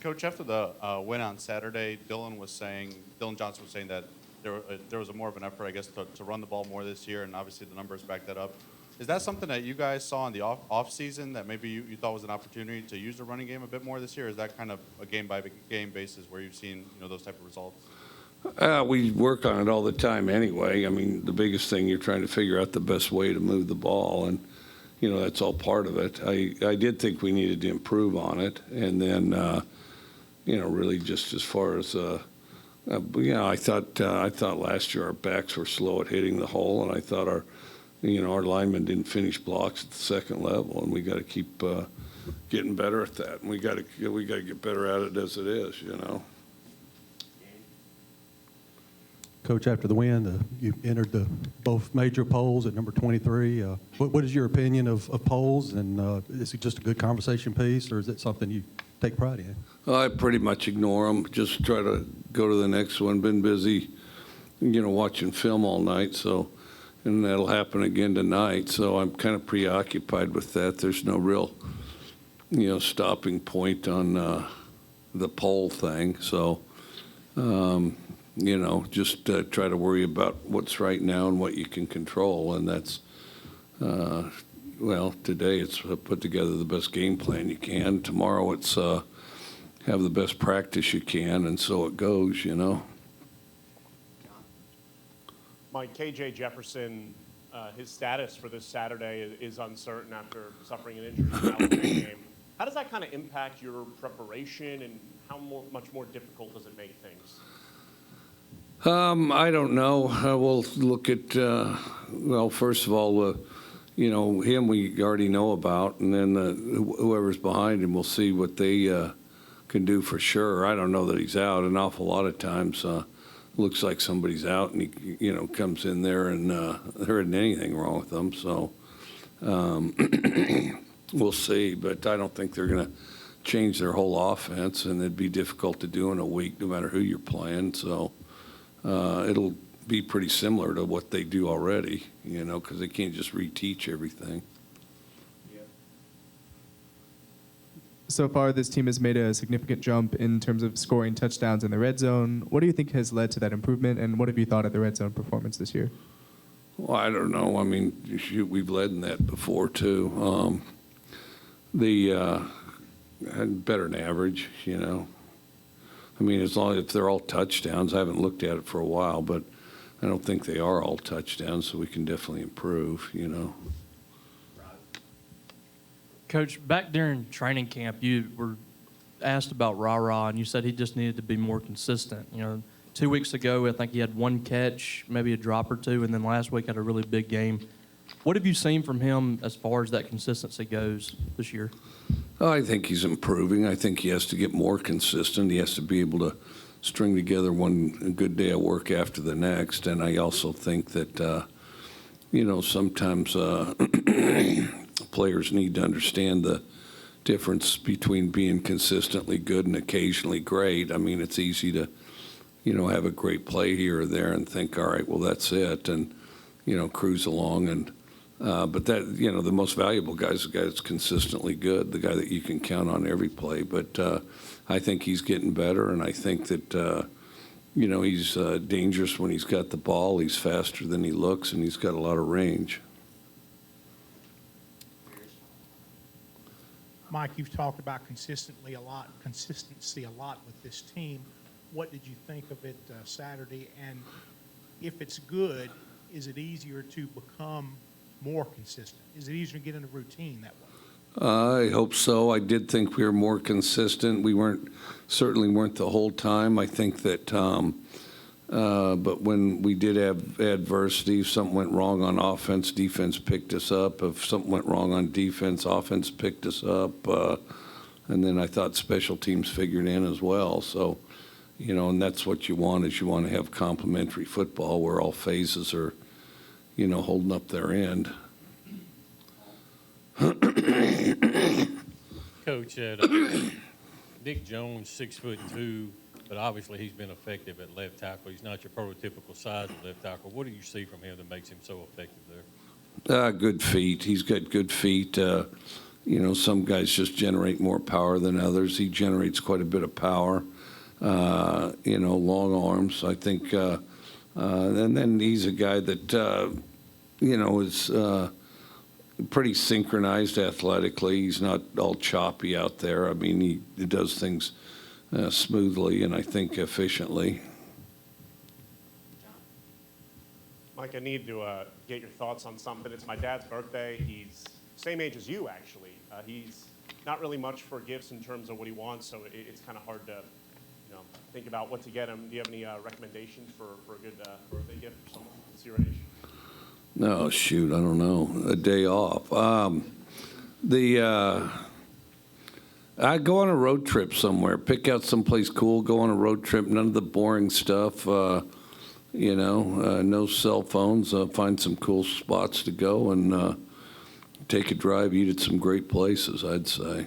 Coach, after the win on Saturday, Dylan Johnson was saying that there was a more of an effort, I guess, to run the ball more this year, and obviously the numbers back that up. Is that something that you guys saw in the off season that maybe you thought was an opportunity to use the running game a bit more this year? Or is that kind of a game by game basis where you've seen those type of results? We work on it all the time anyway. I mean, the biggest thing, you're trying to figure out the best way to move the ball, and that's all part of it. I did think we needed to improve on it, and then really just as far as I thought last year our backs were slow at hitting the hole, and I thought our linemen didn't finish blocks at the second level, and we got to keep getting better at that, and we got to get better at it as it is. Coach, after the win, you entered both major polls at number 23. What is your opinion of polls, and is it just a good conversation piece, or is it something you take pride in? I pretty much ignore them. Just try to go to the next one. Been busy, watching film all night, and that'll happen again tonight. So I'm kind of preoccupied with that. There's no real, stopping point on the poll thing. So. Just try to worry about what's right now and what you can control. And that's, today it's put together the best game plan you can. Tomorrow it's have the best practice you can, and so it goes, Mike, KJ Jefferson, his status for this Saturday is uncertain after suffering an injury in the Alabama game. How does that kind of impact your preparation, and how much more difficult does it make things? I don't know. We'll look at, first of all, him we already know about, and then whoever's behind him, we'll see what they can do for sure. I don't know that he's out. An awful lot of times looks like somebody's out, and he, comes in there, and there isn't anything wrong with them. So we'll see, but I don't think they're going to change their whole offense, and it'd be difficult to do in a week no matter who you're playing. So. It'll be pretty similar to what they do already, because they can't just reteach everything. Yeah. So far, this team has made a significant jump in terms of scoring touchdowns in the red zone. What do you think has led to that improvement, and what have you thought of the red zone performance this year? Well, I don't know. I mean, we've led in that before, too. Had better than average, I mean, as long as they're all touchdowns, I haven't looked at it for a while, but I don't think they are all touchdowns, so we can definitely improve, Coach, back during training camp, you were asked about Ra, and you said he just needed to be more consistent. 2 weeks ago, I think he had one catch, maybe a drop or two, and then last week had a really big game. What have you seen from him as far as that consistency goes this year? I think he's improving. I think he has to get more consistent. He has to be able to string together one good day of work after the next. And I also think that, sometimes players need to understand the difference between being consistently good and occasionally great. I mean, it's easy to, have a great play here or there and think, all right, well, that's it, and, cruise along. And but that, the most valuable guy is the guy that's consistently good, the guy that you can count on every play. But I think he's getting better, and I think that, he's dangerous when he's got the ball. He's faster than he looks, and he's got a lot of range. Mike, you've talked about consistency a lot with this team. What did you think of it Saturday? And if it's good, is it easier to become more consistent? Is it easier to get in a routine that way? I hope so. I did think we were more consistent. We certainly weren't the whole time. I think that, but when we did have adversity, if something went wrong on offense, defense picked us up. If something went wrong on defense, offense picked us up. And then I thought special teams figured in as well. So, and that's what you want, is you want to have complementary football where all phases are, holding up their end. Coach, Nick Jones, 6'2", but obviously he's been effective at left tackle. He's not your prototypical size of left tackle. What do you see from him that makes him so effective there? Good feet. He's got good feet. some guys just generate more power than others. He generates quite a bit of power, long arms. I think, and then he's a guy that, is pretty synchronized athletically. He's not all choppy out there. I mean, he does things smoothly and I think efficiently. Mike, I need to get your thoughts on something. It's my dad's birthday. He's same age as you, actually. He's not really much for gifts in terms of what he wants, so it's kind of hard to, think about what to get him. Do you have any recommendations for a good birthday gift for someone that's your age? No, shoot, I don't know. A day off. I'd go on a road trip somewhere. Pick out someplace cool. Go on a road trip. None of the boring stuff. No cell phones. Find some cool spots to go and take a drive. Eat at some great places, I'd say.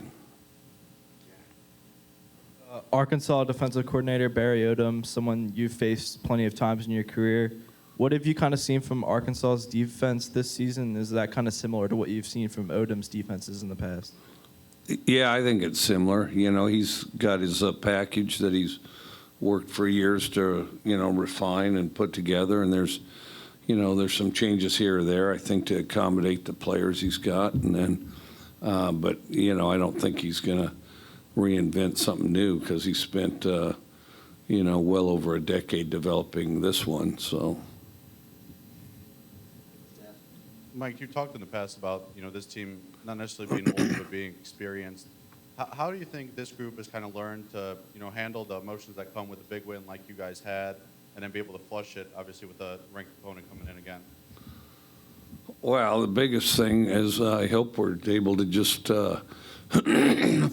Arkansas defensive coordinator Barry Odom, someone you've faced plenty of times in your career. What have you kind of seen from Arkansas's defense this season? Is that kind of similar to what you've seen from Odom's defenses in the past? Yeah, I think it's similar. He's got his package that he's worked for years to, refine and put together. And there's some changes here or there, I think, to accommodate the players he's got. And then, but I don't think he's going to reinvent something new because he spent, well over a decade developing this one. So. Mike, you talked in the past about, this team not necessarily being old, but being experienced. How do you think this group has kind of learned to, handle the emotions that come with a big win like you guys had, and then be able to flush it, obviously, with a ranked opponent coming in again? Well, the biggest thing is I hope we're able to just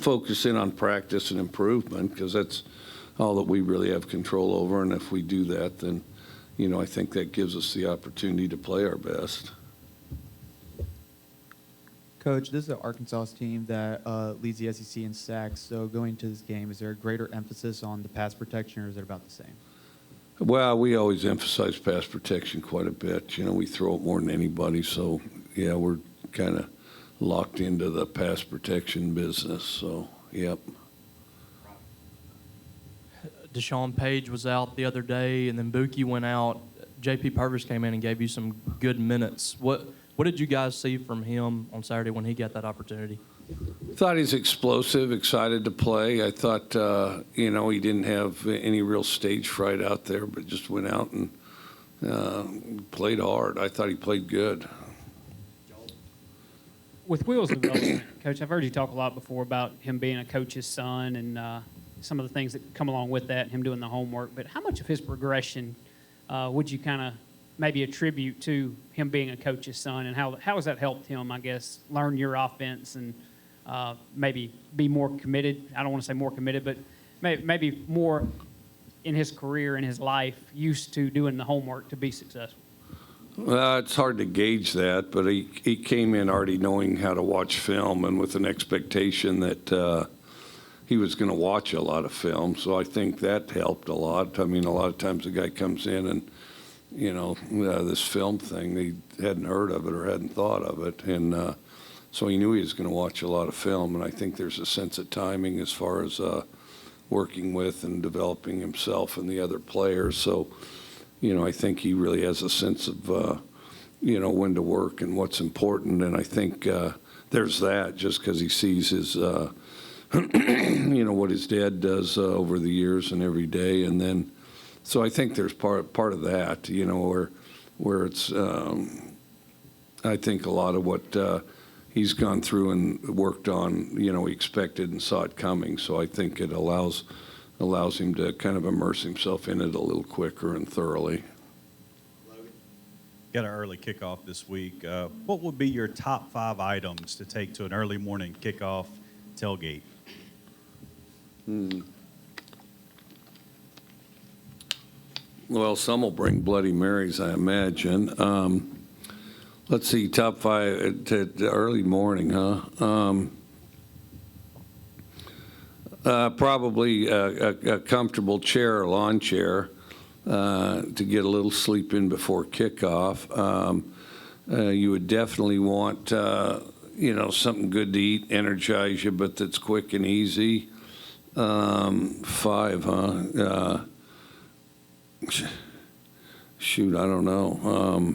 focus in on practice and improvement, because that's all that we really have control over. And if we do that, then, I think that gives us the opportunity to play our best. Coach, this is an Arkansas team that leads the SEC in sacks. So going to this game, is there a greater emphasis on the pass protection, or is it about the same? Well, we always emphasize pass protection quite a bit. We throw it more than anybody. So, yeah, we're kind of locked into the pass protection business. So, yep. Deshaun Page was out the other day, and then Buki went out. J.P. Purvis came in and gave you some good minutes. What did you guys see from him on Saturday when he got that opportunity? Thought he's explosive, excited to play. I thought, he didn't have any real stage fright out there, but just went out and played hard. I thought he played good. With Will's development, Coach, I've heard you talk a lot before about him being a coach's son and some of the things that come along with that, him doing the homework. But how much of his progression would you kind of maybe attribute to him being a coach's son, and how has that helped him, I guess, learn your offense and maybe be more committed? I don't want to say more committed, but maybe more in his career, in his life, used to doing the homework to be successful. Well, it's hard to gauge that, but he came in already knowing how to watch film and with an expectation that he was going to watch a lot of film. So I think that helped a lot. I mean, a lot of times the guy comes in and, this film thing, he hadn't heard of it or hadn't thought of it. And so he knew he was going to watch a lot of film. And I think there's a sense of timing as far as working with and developing himself and the other players. So, I think he really has a sense of, when to work and what's important. And I think there's that just because he sees his, what his dad does over the years and every day. And then, so I think there's part of that, where it's, I think a lot of what he's gone through and worked on, he expected and saw it coming. So I think it allows him to kind of immerse himself in it a little quicker and thoroughly. Got an early kickoff this week. What would be your top 5 items to take to an early morning kickoff tailgate? Well, some will bring Bloody Marys, I imagine. Let's see, top 5 to early morning, huh? Probably a comfortable chair or lawn chair to get a little sleep in before kickoff. You would definitely want, something good to eat, energize you, but that's quick and easy. 5, huh? Shoot, I don't know.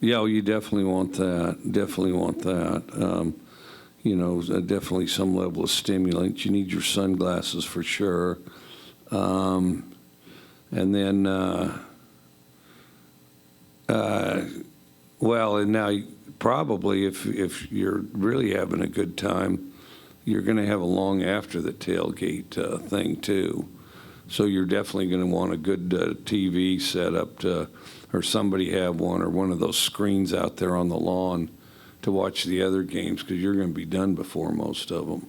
Yeah, well, you definitely want that. Definitely want that. Definitely some level of stimulant. You need your sunglasses for sure. And then, well, and now probably if you're really having a good time, you're going to have a long after the tailgate thing too. So you're definitely going to want a good TV set up or somebody have one, or one of those screens out there on the lawn to watch the other games, because you're going to be done before most of them.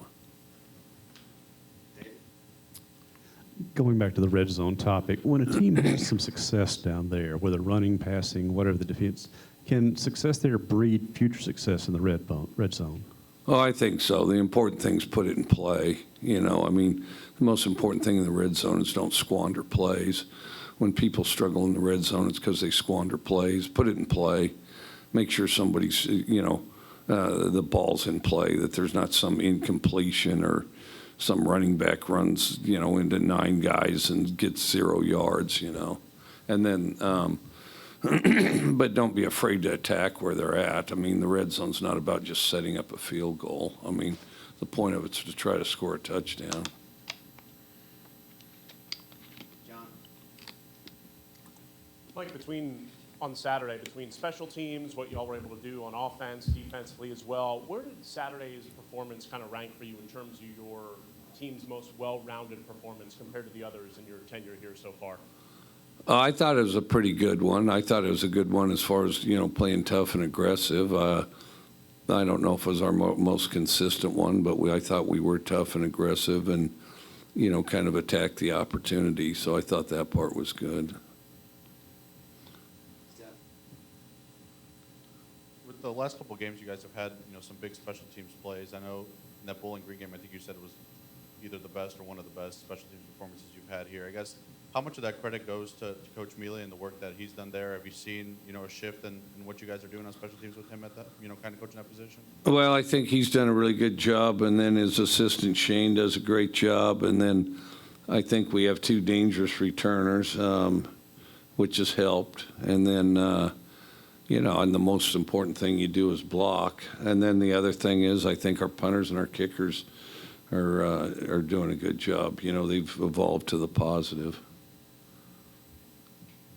Going back to the red zone topic, when a team has some success down there, whether running, passing, whatever the defense, can success there breed future success in the red zone? Oh, I think so. The important thing is put it in play. The most important thing in the red zone is don't squander plays. When people struggle in the red zone, it's because they squander plays. Put it in play. Make sure somebody's, the ball's in play, that there's not some incompletion or some running back runs, into 9 guys and gets 0 yards, And then, but don't be afraid to attack where they're at. The red zone's not about just setting up a field goal. The point of it's to try to score a touchdown. Mike, on Saturday, between special teams, what y'all were able to do on offense, defensively as well, where did Saturday's performance kind of rank for you in terms of your team's most well-rounded performance compared to the others in your tenure here so far? I thought it was a pretty good one. I thought it was a good one as far as, playing tough and aggressive. I don't know if it was our most consistent one, but I thought we were tough and aggressive and, kind of attacked the opportunity. So I thought that part was good. With the last couple of games, you guys have had, some big special teams plays. I know in that Bowling Green game, I think you said it was either the best or one of the best special teams performances you've had here. I guess, how much of that credit goes to Coach Mealy and the work that he's done there? Have you seen, a shift in what you guys are doing on special teams with him at that, kind of coaching that position? Well, I think he's done a really good job, and then his assistant Shane does a great job, and then I think we have 2 dangerous returners, which has helped, and then, and the most important thing you do is block, and then the other thing is I think our punters and our kickers are doing a good job. They've evolved to the positive.